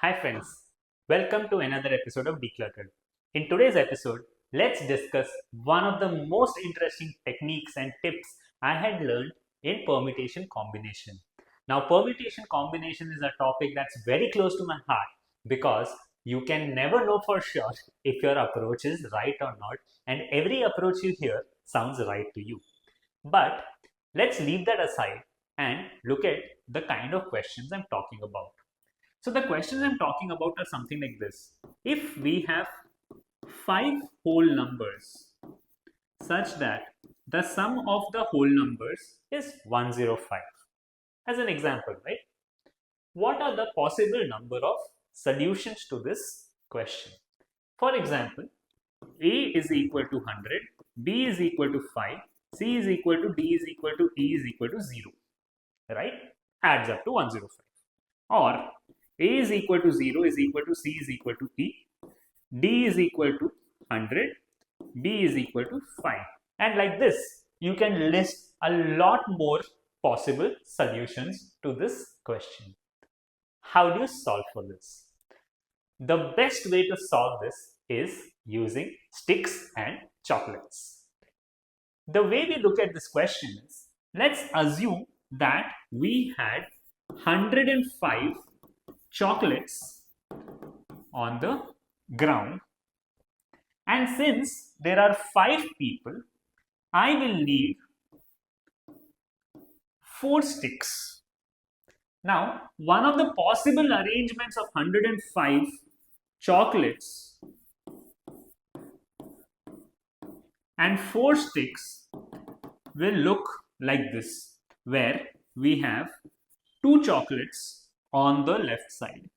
Hi friends, welcome to another episode of Decluttered. In today's episode, let's discuss one of the most interesting techniques and tips I had learned in permutation combination. Now, permutation combination is a topic that's very close to my heart because you can never know for sure if your approach is right or not, and every approach you hear sounds right to you. But let's leave that aside and look at the kind of questions I'm talking about. So the questions I'm talking about are something like this. If we have 5 whole numbers such that the sum of the whole numbers is 105, as an example, right? What are the possible number of solutions to this question? For example, A is equal to 100, B is equal to 5, C is equal to D is equal to E is equal to 0, right? Adds up to 105. Or A is equal to 0 is equal to C is equal to E, D is equal to 100, B is equal to 5. And like this, you can list a lot more possible solutions to this question. How do you solve for this? The best way to solve this is using sticks and chocolates. The way we look at this question is, let's assume that we had 105 chocolates on the ground, and since there are 5 people, I will need 4 sticks. Now, one of the possible arrangements of 105 chocolates and 4 sticks will look like this, where we have 2 chocolates on the left side,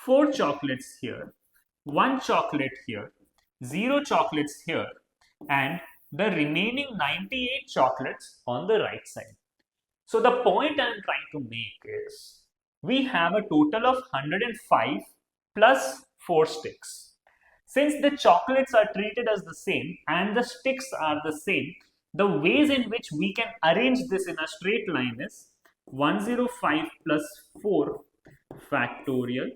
4 chocolates here, 1 chocolate here, 0 chocolates here, and the remaining 98 chocolates on the right side. So the point I am trying to make is, we have a total of 105 plus 4 sticks. Since the chocolates are treated as the same and the sticks are the same, the ways in which we can arrange this in a straight line is 105 plus 4 factorial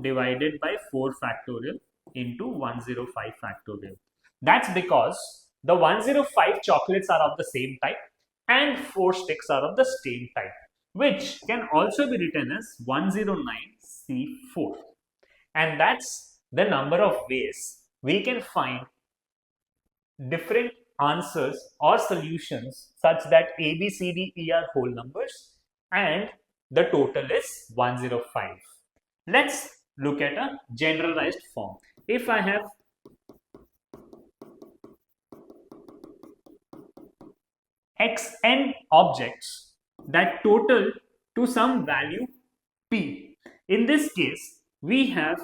divided by 4 factorial into 105 factorial. That's because the 105 chocolates are of the same type and 4 sticks are of the same type, which can also be written as 109C4. And that's the number of ways we can find different answers or solutions such that A, B, C, D, E are whole numbers and the total is 105. Let's look at a generalized form. If I have xn objects that total to some value p, in this case we have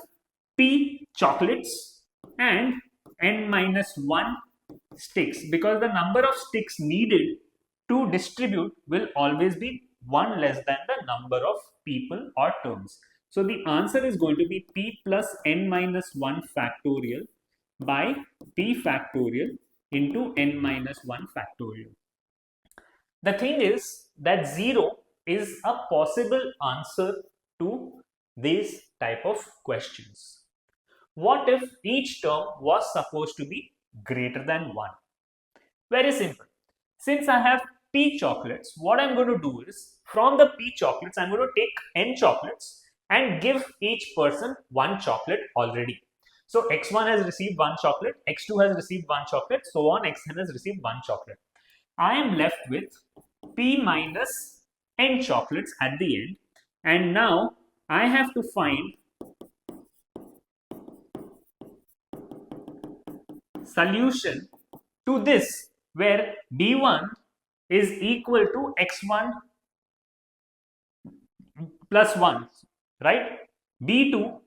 p chocolates and n minus 1 sticks, because the number of sticks needed to distribute will always be 1 less than the number of people or terms. So the answer is going to be p plus n minus 1 factorial by p factorial into n minus 1 factorial. The thing is that 0 is a possible answer to these type of questions. What if each term was supposed to be greater than 1? Very simple. Since I have p chocolates, what I'm going to do is, from the p chocolates, I'm going to take n chocolates and give each person 1 chocolate already. So x1 has received 1 chocolate, x2 has received 1 chocolate, so on, xn has received 1 chocolate. I am left with p minus n chocolates at the end, and now I have to find solution to this, where b1 is equal to x1 plus 1, right? b2,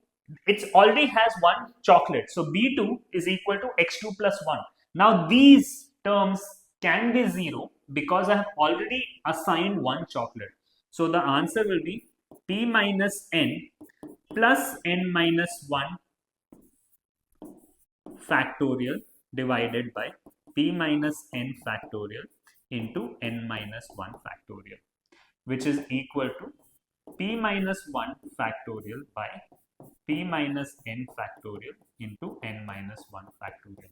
it already has 1 chocolate, so b2 is equal to x2 plus 1. Now these terms can be 0 because I have already assigned 1 chocolate. So the answer will be p minus n plus n minus 1 factorial divided by p minus n factorial into n minus 1 factorial, which is equal to p minus 1 factorial by p minus n factorial into n minus 1 factorial.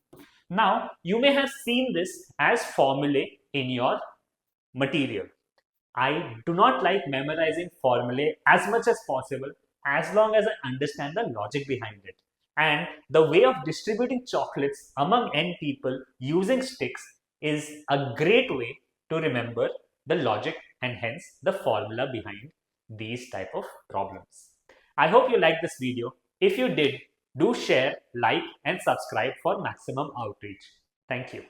Now, you may have seen this as formulae in your material. I do not like memorizing formulae as much as possible as long as I understand the logic behind it. And the way of distributing chocolates among n people using sticks is a great way to remember the logic and hence the formula behind these type of problems. I hope you liked this video. If you did, do share, like and subscribe for maximum outreach. Thank you.